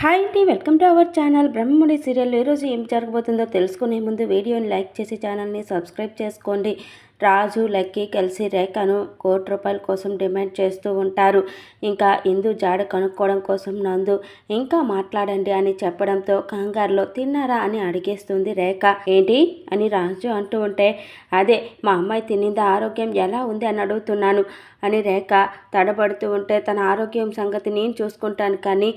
Hi అండి, welcome to our channel Brahmamudi serial. ఈరోజు ఏం జరగబోతుందో తెలుసుకునే ముందు వీడియోని లైక్ చేసి ఛానల్ని సబ్స్క్రైబ్ చేసుకోండి. రాజు లక్కీ కలిసి రేఖను ₹1,00,00,000 కోసం డిమాండ్ చేస్తూ ఉంటారు. ఇంకా ఇందు జాడ కనుక్కోవడం కోసం నందు ఇంకా మాట్లాడండి అని చెప్పడంతో కంగారులో తిన్నారా అని అడిగేస్తుంది రేఖ. ఏంటి అని రాజు అంటూ ఉంటే, అదే మా అమ్మాయి తినిందా, ఆరోగ్యం ఎలా ఉంది అని అడుగుతున్నాను అని రేఖ తడబడుతూ ఉంటే, తన ఆరోగ్యం సంగతి నేను చూసుకుంటాను, కానీ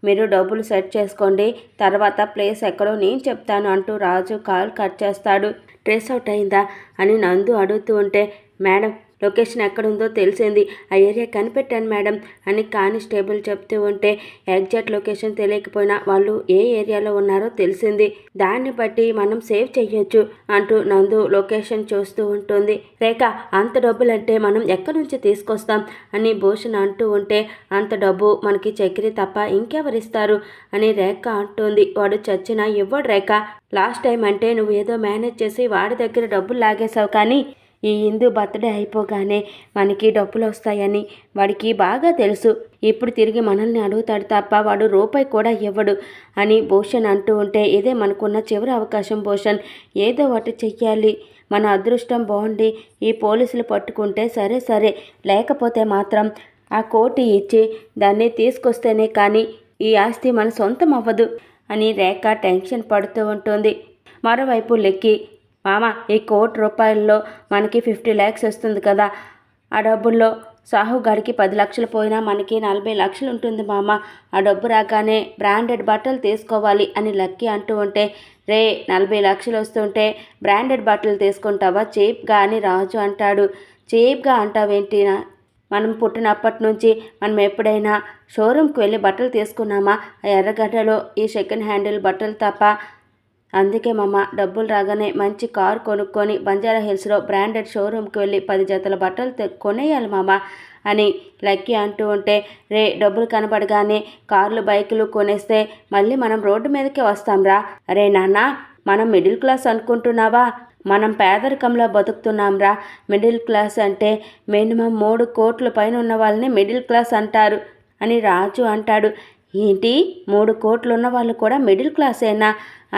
మీరు డబ్బులు సెట్ చేసుకోండి, తర్వాత ప్లేస్ ఎక్కడో నేను చెప్తాను అంటూ రాజు కాల్ కట్ చేస్తాడు. ట్రేస్ అవుట్ అయిందా అని నందు అడుగుతూ ఉంటే, మేడం లొకేషన్ ఎక్కడుందో తెలిసింది, ఆ ఏరియా కనిపెట్టాను మేడం అని కానిస్టేబుల్ చెప్తూ ఉంటే, ఎగ్జాక్ట్ లొకేషన్ తెలియకపోయినా వాళ్ళు ఏ ఏరియాలో ఉన్నారో తెలిసింది, దాన్ని బట్టి మనం సేవ్ చెయ్యొచ్చు అంటూ నందు లొకేషన్ చూస్తూ ఉంటుంది. రేఖ అంత డబ్బులంటే మనం ఎక్కడి నుంచి తీసుకొస్తాం అని భూషణ్ అంటూ ఉంటే, అంత డబ్బు మనకి చక్రి తప్ప ఇంకెవరిస్తారు అని రేఖ అంటుంది. వాడు చచ్చినా ఇవ్వడు రేఖ, లాస్ట్ టైం అంటే నువ్వు ఏదో మేనేజ్ చేసి వాడి దగ్గర డబ్బులు లాగేశావు, కానీ ఈ హిందూ బర్త్డే అయిపోగానే మనకి డబ్బులు వస్తాయని వాడికి బాగా తెలుసు. ఇప్పుడు తిరిగి మనల్ని అడుగుతాడు తప్ప వాడు రూపాయి కూడా ఇవ్వడు అని భూషణ్ అంటూ ఉంటే, ఇదే మనకున్న చివరి అవకాశం భూషణ్, ఏదో ఒకటి చెయ్యాలి, మన అదృష్టం బాగుండి ఈ పోలీసులు పట్టుకుంటే సరే, లేకపోతే మాత్రం ఆ కోటి ఇచ్చి దాన్ని తీసుకొస్తేనే కానీ ఈ ఆస్తి మన సొంతం అవ్వదు అని రేఖ టెన్షన్ పడుతూ ఉంటుంది. మరోవైపు లెక్కి, మామ ఈ ₹1,00,00,000 మనకి 50 lakhs వస్తుంది కదా, ఆ డబ్బుల్లో సాహుగాడికి 10 లక్షలు పోయినా మనకి 40 లక్షలు ఉంటుంది మామ, ఆ డబ్బు రాగానే బ్రాండెడ్ బట్టలు తీసుకోవాలి అని లక్కీ అంటూ ఉంటే, రే 40 లక్షలు వస్తుంటే బ్రాండెడ్ బట్టలు తీసుకుంటావా చీప్గా అని రాజు అంటాడు. చీప్గా అంటావేంటినా, మనం పుట్టినప్పటి నుంచి మనం ఎప్పుడైనా షోరూమ్కి వెళ్ళి బట్టలు తీసుకున్నామా, ఆ ఎర్రగడ్డలో ఈ సెకండ్ హ్యాండిల్ బట్టలు తప్ప. అందుకే మామ డబ్బులు రాగానే మంచి కారు కొనుక్కొని బంజారా హిల్స్లో బ్రాండెడ్ షోరూమ్కి వెళ్ళి 10 జతల బట్టలు కొనేయాలి మామ అని లక్కీ అంటూ ఉంటే, రే డబ్బులు కనబడగానే కార్లు బైకులు కొనేస్తే మళ్ళీ మనం రోడ్డు మీదకే వస్తాంరా. అరే నాన్న, మనం మిడిల్ క్లాస్ అనుకుంటున్నావా, మనం పేదరికంలో బతుకుతున్నాంరా. మిడిల్ క్లాస్ అంటే మినిమం 3 కోట్ల పైన ఉన్న వాళ్ళని మిడిల్ క్లాస్ అంటారు అని రాజు అంటాడు. ఏంటి 3 కోట్లు ఉన్న వాళ్ళు కూడా మిడిల్ క్లాసేనా,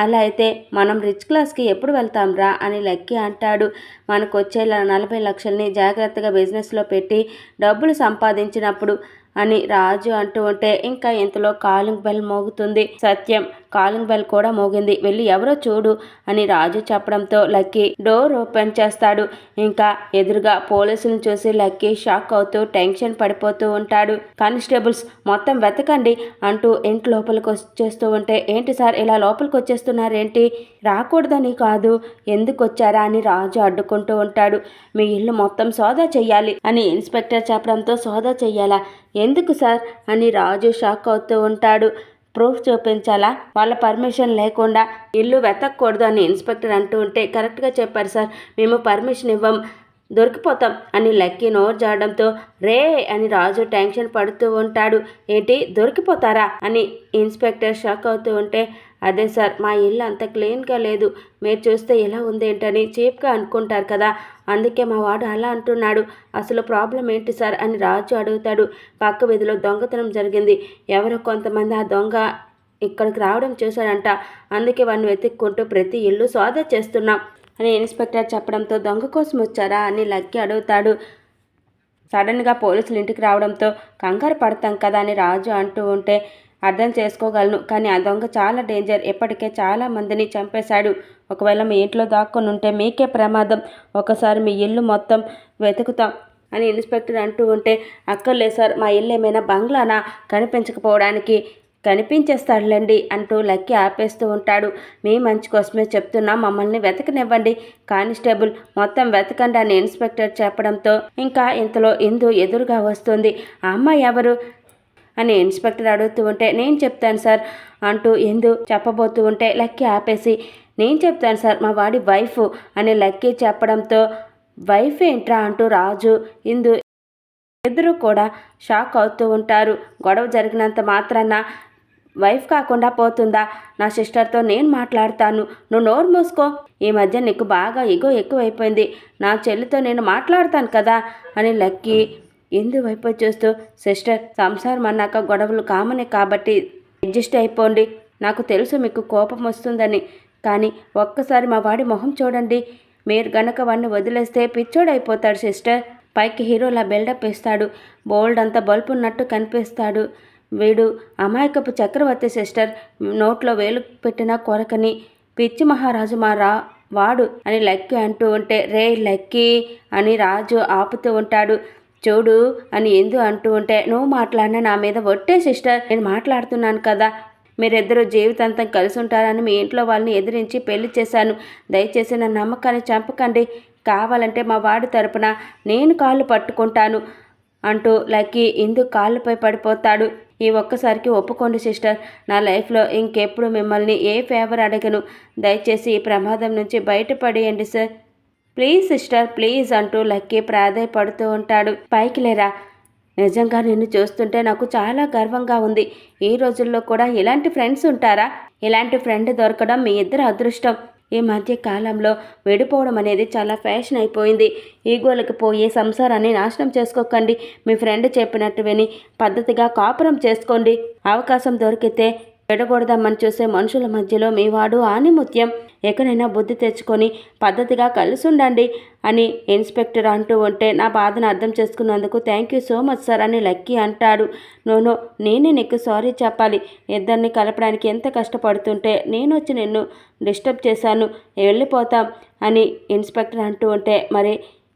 అలా అయితే మనం రిచ్ క్లాస్కి ఎప్పుడు వెళ్తాంరా అని లక్కీ అంటాడు. మనకు వచ్చే 40 లక్షల్ని జాగ్రత్తగా బిజినెస్లో పెట్టి డబ్బులు సంపాదించినప్పుడు అని రాజు అంటూ ఉంటే, ఇంకా ఇంతలో కాలింగ్ బెల్ మోగుతుంది. సత్యం కాలింగ్ బెల్ కూడా మోగింది, వెళ్ళి ఎవరో చూడు అని రాజు చెప్పడంతో లక్కీ డోర్ ఓపెన్ చేస్తాడు. ఇంకా ఎదురుగా పోలీసులను చూసి లక్కీ షాక్ అవుతూ టెన్షన్ పడిపోతూ ఉంటాడు. కానిస్టేబుల్స్ మొత్తం వెతకండి అంటూ ఇంటి లోపలికి వచ్చేస్తూ ఉంటే, ఏంటి సార్ ఇలా లోపలికి వచ్చేస్తున్నారేంటి, రాకూడదని కాదు ఎందుకు వచ్చారా అని రాజు అడ్డుకుంటూ ఉంటాడు. మీ ఇల్లు మొత్తం సోదా చెయ్యాలి అని ఇన్స్పెక్టర్ చెప్పడంతో, సోదా చెయ్యాలా, ఎందుకు సార్ అని రాజు షాక్ అవుతూ ఉంటాడు. ప్రూఫ్ చూపించాలా, వాళ్ళ పర్మిషన్ లేకుండా ఇల్లు వెతకూడదు అని ఇన్స్పెక్టర్ అంటూ ఉంటే, కరెక్ట్గా చెప్పారు సార్, మేము పర్మిషన్ ఇవ్వం, దొరికిపోతాం అని లక్కీ నోరు జాడడంతో, రే అని రాజు టెన్షన్ పడుతూ ఉంటాడు. ఏంటి దొరికిపోతారా అని ఇన్స్పెక్టర్ షాక్ అవుతూ ఉంటే, అదే సార్ మా ఇల్లు అంత క్లీన్గా లేదు, మీరు చూస్తే ఎలా ఉందేంటని చీప్గా అనుకుంటారు కదా, అందుకే మా వాడు అలా అంటున్నాడు, అసలు ప్రాబ్లం ఏంటి సార్ అని రాజు అడుగుతాడు. పక్క వీధిలో దొంగతనం జరిగింది, ఎవరో కొంతమంది ఆ దొంగ ఇక్కడికి రావడం చూశాడంట, అందుకే వాడిని వెతుక్కుంటూ ప్రతి ఇల్లు సోదా చేస్తున్నాం అని ఇన్స్పెక్టర్ చెప్పడంతో, దొంగ కోసం వచ్చారా అని లక్కీ అడుగుతాడు. సడన్గా పోలీసులు ఇంటికి రావడంతో కంగారు పడతాం కదా అని రాజు అంటూ ఉంటే, అర్థం చేసుకోగలను, కానీ ఆ దొంగ చాలా డేంజర్, ఇప్పటికే చాలా మందిని చంపేశాడు, ఒకవేళ మీ ఇంట్లో దాక్కొని ఉంటే మీకే ప్రమాదం, ఒకసారి మీ ఇల్లు మొత్తం వెతుకుతాం అని ఇన్స్పెక్టర్ అంటూ ఉంటే, అక్కర్లేదు సార్ మా ఇల్లు ఏమైనా బంగ్లానా కనిపించకపోవడానికి, కనిపించేస్తాడులేండి అంటూ లక్కీ ఆపేస్తూ ఉంటాడు. మీ మంచి కోసమే చెప్తున్నా, మమ్మల్ని వెతకనివ్వండి కానిస్టేబుల్, మొత్తం వెతకండి అని ఇన్స్పెక్టర్ చెప్పడంతో, ఇంకా ఇంతలో ఇందు ఎదురుగా వస్తుంది. ఆ అమ్మాయి ఎవరు అని ఇన్స్పెక్టర్ అడుగుతూ ఉంటే, నేను చెప్తాను సార్ అంటూ ఇందు చెప్పబోతూ ఉంటే లక్కీ ఆపేసి, నేను చెప్తాను సార్ మా వాడి వైఫ్ అని లక్కీ చెప్పడంతో, వైఫ్ ఏంట్రా అంటూ రాజు ఇందు ఇద్దరు కూడా షాక్ అవుతూ ఉంటారు. గొడవ జరిగినంత మాత్రాన వైఫ్ కాకుండా పోతుందా, నా సిస్టర్తో నేను మాట్లాడతాను, నువ్వు నోరు మూసుకో, ఈ మధ్య నీకు బాగా ఇగో ఎక్కువైపోయింది, నా చెల్లితో నేను మాట్లాడతాను కదా అని లక్కీ ఇందు వైపు చూస్తూ, సిస్టర్ సంసారం అన్నాక గొడవలు కామనే కాబట్టి అడ్జస్ట్ అయిపోండి. నాకు తెలుసు మీకు కోపం వస్తుందని, కానీ ఒక్కసారి మా వాడి మొహం చూడండి. మీరు గనక వాడిని వదిలేస్తే పిచ్చోడైపోతాడు సిస్టర్. పైకి హీరోలా బిల్డప్ ఇస్తాడు, బోల్డ్ అంత బల్బు ఉన్నట్టు కనిపిస్తాడు. వీడు అమాయకపు చక్రవర్తి సిస్టర్. నోట్లో వేలు పెట్టిన కొరకని పిచ్చి మహారాజు వాడు అని లక్కీ అంటూ ఉంటే, రే లక్కీ అని రాజు ఆపుతూ ఉంటాడు. చూడు అని ఎందు అంటూ ఉంటే, నువ్వు మాట్లాడినా నా మీద ఒట్టే సిస్టర్, నేను మాట్లాడుతున్నాను కదా. మీరిద్దరూ జీవితాంతం కలిసి ఉంటారని మీ ఇంట్లో వాళ్ళని ఎదిరించి పెళ్లి చేశాను. దయచేసి నా నమ్మకాన్ని చంపకండి. కావాలంటే మా వాడి తరపున నేను కాళ్ళు పట్టుకుంటాను అంటూ లక్కీ ఇందు కాళ్ళపై పడిపోతాడు. ఈ ఒక్కసారికి ఒప్పుకోండి సిస్టర్. నా లైఫ్లో ఇంకెప్పుడు మిమ్మల్ని ఏ ఫేవర్ అడగను. దయచేసి ఈ ప్రమాదం నుంచి బయటపడేయండి సార్. ప్లీజ్ సిస్టర్ ప్లీజ్ అంటూ లక్కీ ప్రాధేయపడుతూ ఉంటాడు. పైకి లేరా, నిజంగా నిన్ను చూస్తుంటే నాకు చాలా గర్వంగా ఉంది. ఈ రోజుల్లో కూడా ఇలాంటి ఫ్రెండ్స్ ఉంటారా? ఇలాంటి ఫ్రెండ్ దొరకడం మీ ఇద్దరు అదృష్టం. ఈ మధ్య కాలంలో విడిపోవడం అనేది చాలా ఫ్యాషన్ అయిపోయింది. ఈగోలకు పోయి సంసారాన్ని నాశనం చేసుకోకండి. మీ ఫ్రెండ్ చెప్పినట్టు విని పద్ధతిగా కాపురం చేసుకోండి. అవకాశం దొరికితే విడగొడదామని చూసే మనుషుల మధ్యలో మీ వాడు ఆనిముత్యం. ఎక్కడైనా బుద్ధి తెచ్చుకొని పద్ధతిగా కలిసి ఉండండి అని ఇన్స్పెక్టర్ అంటూ ఉంటే, నా బాధను అర్థం చేసుకున్నందుకు thank you so much sir అని లక్కీ అంటాడు. నేనే నీకు సారీ చెప్పాలి. ఇద్దరిని కలపడానికి ఎంత కష్టపడుతుంటే నేను వచ్చి నిన్ను డిస్టర్బ్ చేశాను. వెళ్ళిపోతాం అని ఇన్స్పెక్టర్ అంటూ ఉంటే, మరి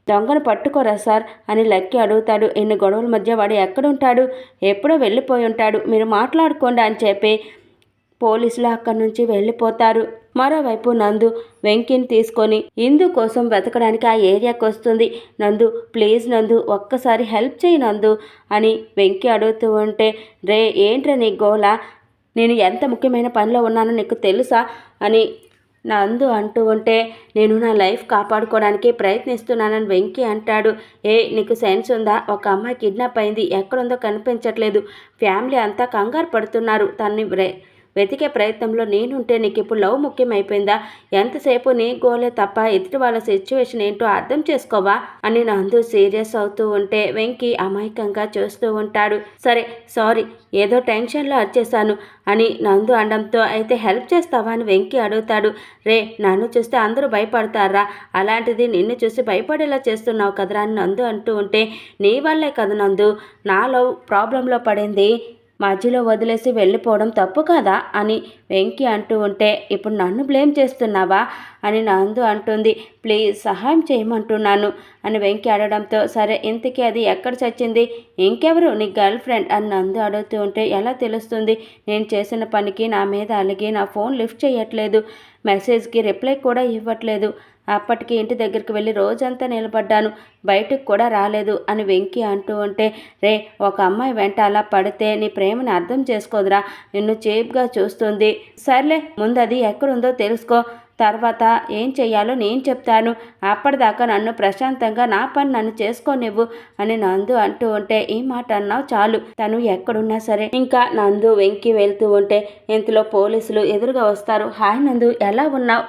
దొంగను పట్టుకోరా సార్ అని లక్కీ అడుగుతాడు. ఇన్ని గొడవల మధ్య వాడు ఎక్కడుంటాడు? ఎప్పుడో వెళ్ళిపోయి ఉంటాడు. మీరు మాట్లాడుకోండి అని చెప్పి పోలీసులు అక్కడి నుంచి వెళ్ళిపోతారు. మరోవైపు నందు వెంకీని తీసుకొని ఇందు కోసం వెతకడానికి ఆ ఏరియాకి వస్తుంది. నందు ప్లీజ్ నందు ఒక్కసారి హెల్ప్ చేయి నందు అని వెంకీ అడుగుతూ ఉంటే, రే ఏంట్రా నీ గోలా, నేను ఎంత ముఖ్యమైన పనిలో ఉన్నానో నీకు తెలుసా అని నందు అంటూ ఉంటే, నేను నా లైఫ్ కాపాడుకోవడానికి ప్రయత్నిస్తున్నానని వెంకీ అంటాడు. నీకు సెన్స్ ఉందా? ఒక అమ్మాయి కిడ్నాప్ అయింది, ఎక్కడుందో కనిపించట్లేదు. ఫ్యామిలీ అంతా కంగారు పడుతున్నారు. తన్ని వెతికే ప్రయత్నంలో నేనుంటే నీకు ఇప్పుడు లవ్ ముఖ్యమైపోయిందా? ఎంతసేపు నీ గోలే తప్ప ఎదుటి వాళ్ళ సిచ్యువేషన్ ఏంటో అర్థం చేసుకోవా అని నందు సీరియస్ అవుతూ ఉంటే వెంకీ అమాయకంగా చూస్తూ ఉంటాడు. సరే సారీ, ఏదో టెన్షన్లో వచ్చేసాను అని నందు అనడంతో, అయితే హెల్ప్ చేస్తావా అని వెంకీ అడుగుతాడు. రే నన్ను చూస్తే అందరూ భయపడతారా? అలాంటిది నిన్ను చూసి భయపడేలా చేస్తున్నావు కదరా అని నందు అంటూ ఉంటే, నీ వల్లే కదా నందు నా లవ్ ప్రాబ్లంలో పడింది. మధ్యలో వదిలేసి వెళ్ళిపోవడం తప్పు కదా అని వెంకీ అంటూ ఉంటే, ఇప్పుడు నన్ను బ్లేమ్ చేస్తున్నావా అని నందు అంటుంది. ప్లీజ్ సహాయం చేయమంటున్నాను అని వెంకీ అడగడంతో, సరే ఇంతకీ అది ఎక్కడ చచ్చింది? ఇంకెవరు నీ గర్ల్ ఫ్రెండ్ అని నందు అడుగుతూ ఉంటే, ఎలా తెలుస్తుంది? నేను చేసిన పనికి నా మీద అలిగి నా ఫోన్ లిఫ్ట్ చేయట్లేదు, మెసేజ్కి రిప్లై కూడా ఇవ్వట్లేదు. అప్పటికి ఇంటి దగ్గరికి వెళ్ళి రోజంతా నిలబడ్డాను, బయటకు కూడా రాలేదు అని వెంకీ అంటూ ఉంటే, రే ఒక అమ్మాయి వెంట అలా పడితే నీ ప్రేమని అర్థం చేసుకోదురా, నిన్ను చీప్గా చూస్తుంది. సర్లే ముందు అది ఎక్కడుందో తెలుసుకో, తర్వాత ఏం చెయ్యాలో నేను చెప్తాను. అప్పటిదాకా నన్ను ప్రశాంతంగా నా పని నన్ను చేసుకోనివ్వు అని నందు అంటూ ఉంటే, ఈ మాట అన్నావు చాలు, తను ఎక్కడున్నా సరే. ఇంకా నందు వెంకీ వెళ్తూ ఉంటే ఇంతలో పోలీసులు ఎదురుగా వస్తారు. హాయ్ నందు, ఎలా ఉన్నావు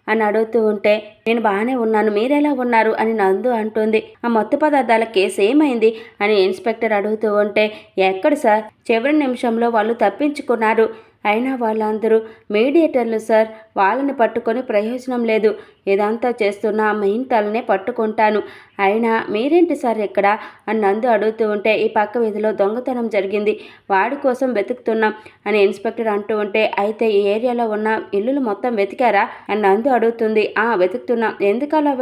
అని అడుగుతూ ఉంటే, నేను బాగానే ఉన్నాను, మీరెలా ఉన్నారు అని నందు అంటుంది. ఆ మత్తు పదార్థాల కేసు ఏమైంది అని ఇన్స్పెక్టర్ అడుగుతూ ఉంటే, ఎక్కడ సార్, చివరి నిమిషంలో వాళ్ళు తప్పించుకున్నారు. అయినా వాళ్ళందరూ మీడియేటర్లు సార్, వాళ్ళని పట్టుకొని ప్రయోజనం లేదు. ఇదంతా చేస్తున్న మెయిన్ తలనే పట్టుకుంటాను. అయినా మీరేంటి సార్ ఇక్కడ అని నందు అడుగుతూ ఉంటే, ఈ పక్క వీధిలో దొంగతనం జరిగింది, వాడి కోసం వెతుకుతున్నాం అని ఇన్స్పెక్టర్ అంటూ ఉంటే, అయితే ఈ ఏరియాలో ఉన్న ఇల్లులు మొత్తం వెతికారా అని నందు అడుగుతుంది. వెతుకుతున్నాం. ఎందుకలా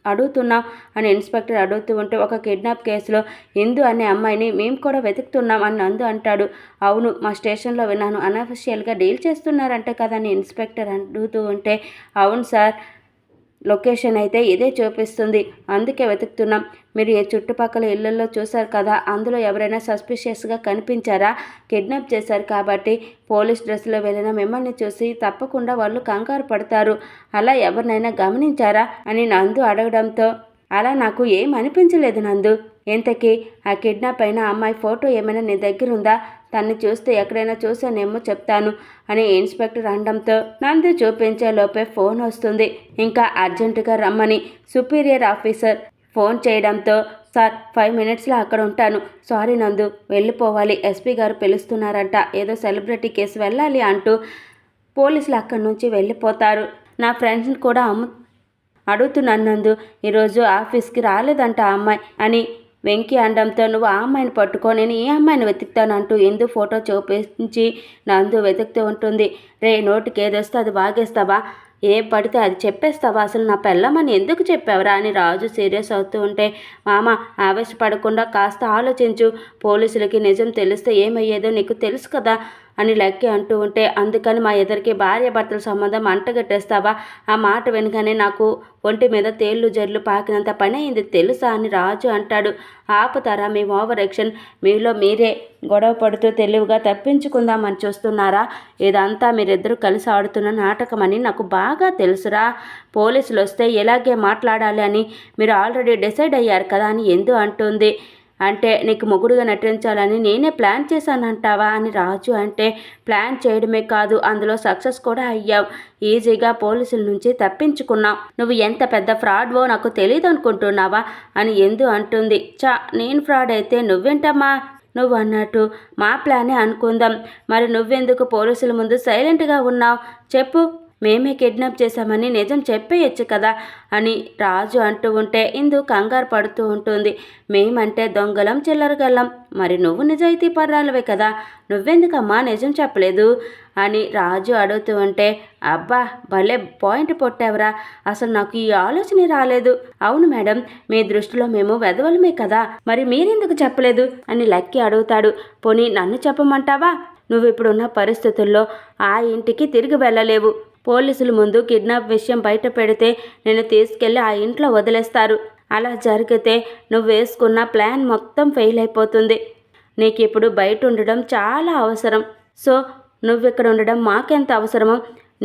అడుగుతున్నాం అని ఇన్స్పెక్టర్ అడుగుతూ ఉంటే, ఒక కిడ్నాప్ కేసులో ఇందు అనే అమ్మాయిని మేము కూడా వెతుకుతున్నాం అని నందు అంటాడు. అవును, మా స్టేషన్లో విన్నాను, అనఫిషియల్గా డీల్ చేస్తున్నారంటే కదా అని ఇన్స్పెక్టర్ అడుగుతూ ఉంటే, అవును సార్, లొకేషన్ అయితే ఇదే చూపిస్తుంది, అందుకే వెతుకుతున్నాం. మీరు ఈ చుట్టుపక్కల ఇళ్లలో చూశారు కదా, అందులో ఎవరైనా సస్పిషియస్గా కనిపించారా? కిడ్నాప్ చేశారు కాబట్టి పోలీస్ డ్రెస్లో వెళ్ళిన మిమ్మల్ని చూసి తప్పకుండా వాళ్ళు కంగారు పడతారు. అలా ఎవరినైనా గమనించారా అని నందు అడగడంతో, అలా నాకు ఏం అనిపించలేదు నందు. ఇంతకీ ఆ కిడ్నాప్ అయిన అమ్మాయి ఫోటో ఏమైనా నీ దగ్గర ఉందా? తన్ని చూస్తే ఎక్కడైనా చూసానేమో చెప్తాను అని ఇన్స్పెక్టర్ అనడంతో నందు చూపించే లోపే ఫోన్ వస్తుంది. ఇంకా అర్జెంటుగా రమ్మని సుపీరియర్ ఆఫీసర్ ఫోన్ చేయడంతో సార్ 5 మినిట్స్లో అక్కడ ఉంటాను. సారీ నందు, వెళ్ళిపోవాలి, ఎస్పీ గారు పిలుస్తున్నారంట, ఏదో సెలబ్రిటీ కేసు వెళ్ళాలి అంటూ పోలీసులు అక్కడి నుంచి వెళ్ళిపోతారు. నా ఫ్రెండ్స్ని కూడా అడుగుతున్నాను నందు, ఈరోజు ఆఫీస్కి రాలేదంట ఆ అమ్మాయి అని వెంకీ అనడంతో, నువ్వు ఆ అమ్మాయిని పట్టుకో, నేను ఈ అమ్మాయిని వెతుకుతానంటూ ఇందు ఫోటో చూపించి నందు వెతుకుతూ ఉంటుంది. రే, నోటికి ఏదొస్తే అది వాగేస్తావా? ఏం పడితే అది చెప్పేస్తావా? అసలు నా పెళ్ళమని ఎందుకు చెప్పావరా అని రాజు సీరియస్ అవుతూ ఉంటే, మామ ఆవేశపడకుండా కాస్త ఆలోచించు, పోలీసులకి నిజం తెలిస్తే ఏమయ్యేదో నీకు తెలుసు కదా అని లక్కీ అంటూ ఉంటే, అందుకని మా ఇద్దరికి భార్యాభర్తల సంబంధం అంటగట్టేస్తావా? ఆ మాట వెనుకనే నాకు ఒంటి మీద తేళ్లు జర్లు పాకినంత పని అయింది తెలుసా అని రాజు అంటాడు. ఆపుతారా మీ ఓవర్ యాక్షన్? మీలో మీరే గొడవ పడుతూ తెలివిగా తప్పించుకుందామని చూస్తున్నారా? ఇదంతా మీరిద్దరూ కలిసి ఆడుతున్న నాటకం అని నాకు బాగా తెలుసురా. పోలీసులు వస్తే ఎలాగే మాట్లాడాలి అని మీరు ఆల్రెడీ డిసైడ్ అయ్యారు కదా అని ఎందు అంటుంది. అంటే నీకు మొగుడుగా నటించాలని నేనే ప్లాన్ చేశానంటావా అని రాజు అంటే, ప్లాన్ చేయడమే కాదు, అందులో సక్సెస్ కూడా అయ్యావు. ఈజీగా పోలీసుల నుంచి తప్పించుకున్నావు. నువ్వు ఎంత పెద్ద ఫ్రాడ్వో నాకు తెలియదు అనుకుంటున్నావా అని ఎందు అంటుంది. నేను ఫ్రాడ్ అయితే నువ్వేంటమ్మా? నువ్వు అన్నట్టు మా ప్లానే అనుకుందాం. మరి నువ్వెందుకు పోలీసుల ముందు సైలెంట్గా ఉన్నావు చెప్పు? మేమే కిడ్నాప్ చేశామని నిజం చెప్పేయచ్చు కదా అని రాజు అంటూ ఉంటే ఇందు కంగారు పడుతూ ఉంటుంది. మేమంటే దొంగలం చిల్లరగల్లం, మరి నువ్వు నిజాయితీ పర్రాలవే కదా, నువ్వెందుకమ్మా నిజం చెప్పలేదు అని రాజు అడుగుతూ ఉంటే, అబ్బా భలే పాయింట్ పొట్టావురా, అసలు నాకు ఈ ఆలోచన రాలేదు. అవును మేడం, మీ దృష్టిలో మేము వెధవలమే కదా, మరి మీరెందుకు చెప్పలేదు అని లక్కీ అడుగుతాడు. పోనీ నన్ను చెప్పమంటావా? నువ్వు ఇప్పుడున్న పరిస్థితుల్లో ఆ ఇంటికి తిరిగి వెళ్ళలేవు. పోలీసుల ముందు కిడ్నాప్ విషయం బయట పెడితే నేను తీసుకెళ్ళి ఆ ఇంట్లో వదిలేస్తారు. అలా జరిగితే నువ్వు వేసుకున్న ప్లాన్ మొత్తం ఫెయిల్ అయిపోతుంది. నీకు ఇప్పుడు బయట ఉండడం చాలా అవసరం. సో నువ్విక్కడ ఉండడం మాకెంత అవసరమో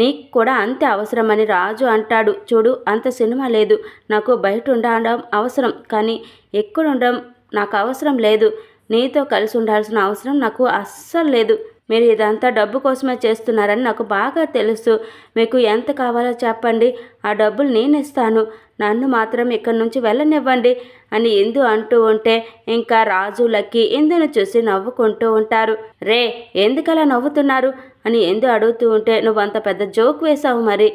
నీకు కూడా అంతే అవసరమని రాజు అంటాడు. చూడు, అంత సినిమా లేదు, నాకు బయట ఉండడం అవసరం, కానీ ఎక్కడ ఉండడం నాకు అవసరం లేదు. నీతో కలిసి ఉండాల్సిన అవసరం నాకు అస్సలు లేదు. మీరు ఇదంతా డబ్బు కోసమే చేస్తున్నారని నాకు బాగా తెలుసు. మీకు ఎంత కావాలో చెప్పండి, ఆ డబ్బులు నేను ఇస్తాను. నన్ను మాత్రం ఇక్కడి నుంచి వెళ్ళనివ్వండి అని ఎందు అంటూ ఉంటే ఇంకా రాజు లక్కీ ఎందును చూసి నవ్వుకుంటూ ఉంటారు. రే, ఎందుకలా నవ్వుతున్నారు అని ఎందు అడుగుతూ ఉంటే, నువ్వంత పెద్ద జోక్ వేశావు. మరి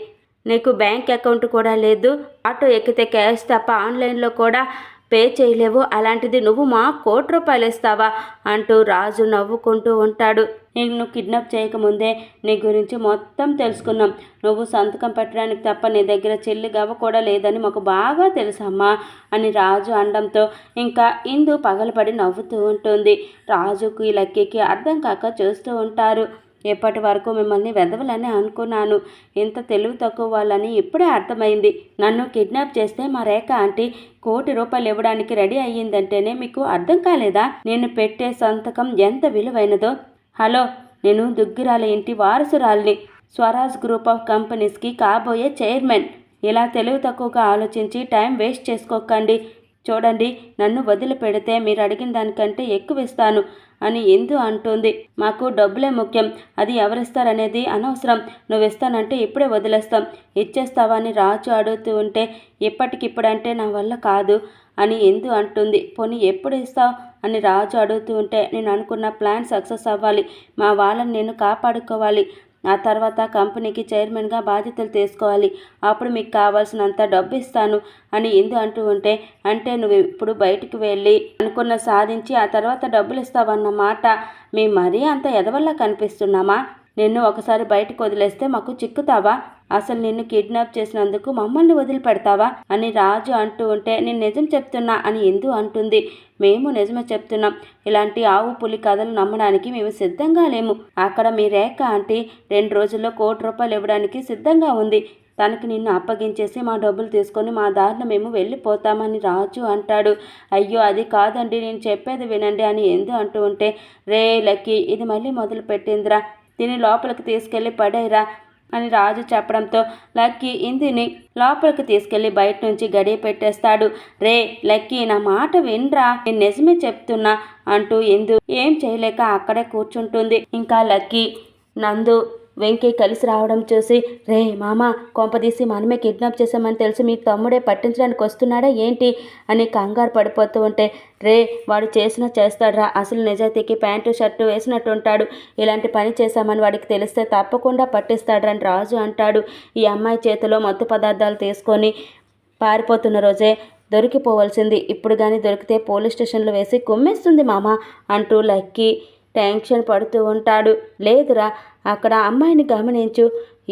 నీకు బ్యాంక్ అకౌంట్ కూడా లేదు, ఆటో ఎక్కితే క్యాష్ తప్ప ఆన్లైన్లో కూడా పే చేయలేవు, అలాంటిది నువ్వు మా ₹1,00,00,000 ఇస్తావా అంటూ రాజు నవ్వుకుంటూ ఉంటాడు. నేను కిడ్నాప్ చేయకముందే నీ గురించి మొత్తం తెలుసుకున్నాం. నువ్వు సంతకం పెట్టడానికి తప్ప నీ దగ్గర చెల్లి గవ్వ కూడా లేదని మాకు బాగా తెలుసమ్మా అని రాజు అనడంతో ఇంకా ఇందు పగలబడి నవ్వుతూ ఉంటుంది. రాజుకి లక్కీకి అర్థం కాక చూస్తూ ఉంటారు. ఎప్పటి వరకు మిమ్మల్ని వెధవలని అనుకున్నాను, ఇంత తెలివి తక్కువ వాళ్ళని ఇప్పుడే అర్థమైంది. నన్ను కిడ్నాప్ చేస్తే మా రేఖ ఆంటీ ₹1,00,00,000 ఇవ్వడానికి రెడీ అయ్యిందంటేనే మీకు అర్థం కాలేదా? నేను పెట్టే సంతకం ఎంత విలువైనదో. హలో, నేను దుగ్గిరాల ఇంటి వారసురాల్ని, స్వరాజ్ గ్రూప్ ఆఫ్ కంపెనీస్కి కాబోయే చైర్మన్. ఇలా తెలివి తక్కువగా ఆలోచించి టైం వేస్ట్ చేసుకోకండి. చూడండి, నన్ను వదిలిపెడితే మీరు అడిగిన దానికంటే ఎక్కువ ఇస్తాను అని ఎందు అంటుంది. మాకు డబ్బులే ముఖ్యం, అది ఎవరిస్తారనేది అనవసరం. నువ్వు ఇస్తానంటే ఇప్పుడే వదిలేస్తాం. ఇచ్చేస్తావా అని రాజు అడుగుతూ ఉంటే, ఇప్పటికిప్పుడంటే నా వల్ల కాదు అని ఎందు అంటుంది. పోనీ ఎప్పుడు ఇస్తావు అని రాజు అడుగుతూ ఉంటే, నేను అనుకున్న ప్లాన్ సక్సెస్ అవ్వాలి, మా వాళ్ళని నేను కాపాడుకోవాలి, ఆ తర్వాత కంపెనీకి చైర్మన్గా బాధ్యతలు తీసుకోవాలి, అప్పుడు మీకు కావాల్సినంత డబ్బు ఇస్తాను అని ఎందు అంటూ ఉంటే, అంటే నువ్వు ఇప్పుడు బయటికి వెళ్ళి అనుకున్న సాధించి ఆ తర్వాత డబ్బులు ఇస్తావన్నమాట. మీ మరీ అంత ఎదవల్లా కనిపిస్తున్నామా? నిన్ను ఒకసారి బయటకు వదిలేస్తే మాకు చిక్కుతావా? అసలు నిన్ను కిడ్నాప్ చేసినందుకు మమ్మల్ని వదిలిపెడతావా అని రాజు అంటూ ఉంటే, నేను నిజం చెప్తున్నా అని ఎందు అంటుంది. మేము నిజమే చెప్తున్నాం, ఇలాంటి ఆవు పులి కథలు నమ్మడానికి మేము సిద్ధంగా లేము. అక్కడ మీ రేఖ ఆంటీ 2 రోజుల్లో ₹1,00,00,000 ఇవ్వడానికి సిద్ధంగా ఉంది. తనకి నిన్ను అప్పగించేసి మా డబ్బులు తీసుకొని మా దారిన మేము వెళ్ళిపోతామని రాజు అంటాడు. అయ్యో అది కాదండి, నేను చెప్పేది వినండి అని ఎందు అంటూ ఉంటే, రే లక్కీ, ఇది మళ్ళీ మొదలు పెట్టిందిరా, దీన్ని లోపలికి తీసుకెళ్ళి పడేరా అని రాజు చెప్పడంతో లక్కీ ఇందుని లోపలికి తీసుకెళ్లి బయట నుంచి గడియ పెట్టేస్తాడు. రే లక్కీ, నా మాట వినరా, నేను నిజమే చెప్తున్నా అంటూ ఎందు ఏం చేయలేక అక్కడే కూర్చుంటుంది. ఇంకా లక్కీ, నందు వెంకీ కలిసి రావడం చూసి, రే మామ, కొంపదీసి మనమే కిడ్నాప్ చేసామని తెలిసి మీ తమ్ముడే పట్టించడానికి వస్తున్నాడా ఏంటి అని కంగారు పడిపోతూ ఉంటే, రే వాడు చేసినా చేస్తాడ్రా, అసలు నిజాయితీకి ప్యాంటు షర్టు వేసినట్టు ఉంటాడు, ఇలాంటి పని చేశామని వాడికి తెలిస్తే తప్పకుండా పట్టిస్తాడ్రా అని రాజు అంటాడు. ఈ అమ్మాయి చేతిలో మత్తు పదార్థాలు తీసుకొని పారిపోతున్న రోజే దొరికిపోవలసింది, ఇప్పుడు కానీ దొరికితే పోలీస్ స్టేషన్లో వేసి కుమ్మేస్తుంది మామ అంటూ లక్కీ టెన్షన్ పడుతూ ఉంటాడు. లేదురా, అక్కడ అమ్మాయిని గమనించు,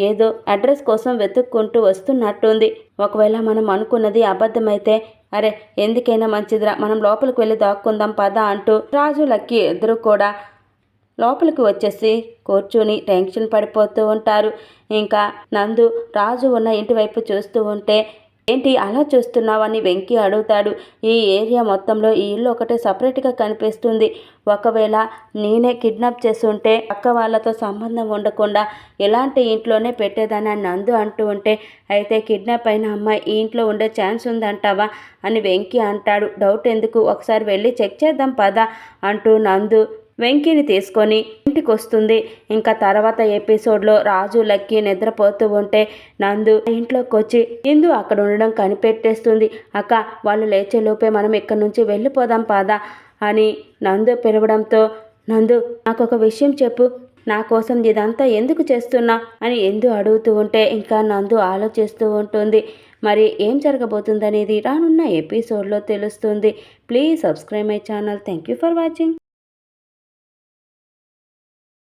ఏదో అడ్రస్ కోసం వెతుక్కుంటూ వస్తున్నట్టుంది, ఒకవేళ మనం అనుకున్నది అబద్ధమైతే అరే ఎందుకైనా మంచిదిరా, మనం లోపలికి వెళ్ళి దాక్కుందాం పద అంటూ రాజు లక్కీ ఇద్దరు కూడా లోపలికి వచ్చేసి కూర్చుని టెన్షన్ పడిపోతూ ఉంటారు. ఇంకా నందు రాజు ఉన్న ఇంటి వైపు చూస్తూ ఉంటే, ఏంటి అలా చూస్తున్నావని వెంకీ అడుగుతాడు. ఈ ఏరియా మొత్తంలో ఈ ఇల్లు ఒకటే సపరేట్గా కనిపిస్తుంది, ఒకవేళ నేనే కిడ్నాప్ చేస్తుంటే పక్క వాళ్ళతో సంబంధం ఉండకుండా ఇలాంటి ఇంట్లోనే పెట్టేదని నందు అంటూ ఉంటే, అయితే కిడ్నాప్ అయిన అమ్మాయి ఈ ఇంట్లో ఉండే ఛాన్స్ ఉందంటావా అని వెంకీ అంటాడు. డౌట్ ఎందుకు, ఒకసారి వెళ్ళి చెక్ చేద్దాం పద అంటూ నందు వెంకీని తీసుకొని ఇంటికి వస్తుంది. ఇంకా తర్వాత ఎపిసోడ్లో రాజు లక్కీ నిద్రపోతూ ఉంటే నందు ఇంట్లోకి వచ్చి ఇందు అక్కడ ఉండడం కనిపెట్టేస్తుంది. అక్క, వాళ్ళు లేచేలోపే మనం ఇక్కడి నుంచి వెళ్ళిపోదాం పదా అని నందు పిలవడంతో, నందు నాకు ఒక విషయం చెప్పు, నా కోసం ఇదంతా ఎందుకు చేస్తున్నా అని ఎందు అడుగుతూ ఉంటే ఇంకా నందు ఆలోచిస్తూ ఉంటుంది. మరి ఏం జరగబోతుందనేది రానున్న ఎపిసోడ్లో తెలుస్తుంది. Please subscribe my channel. Thank you for watching.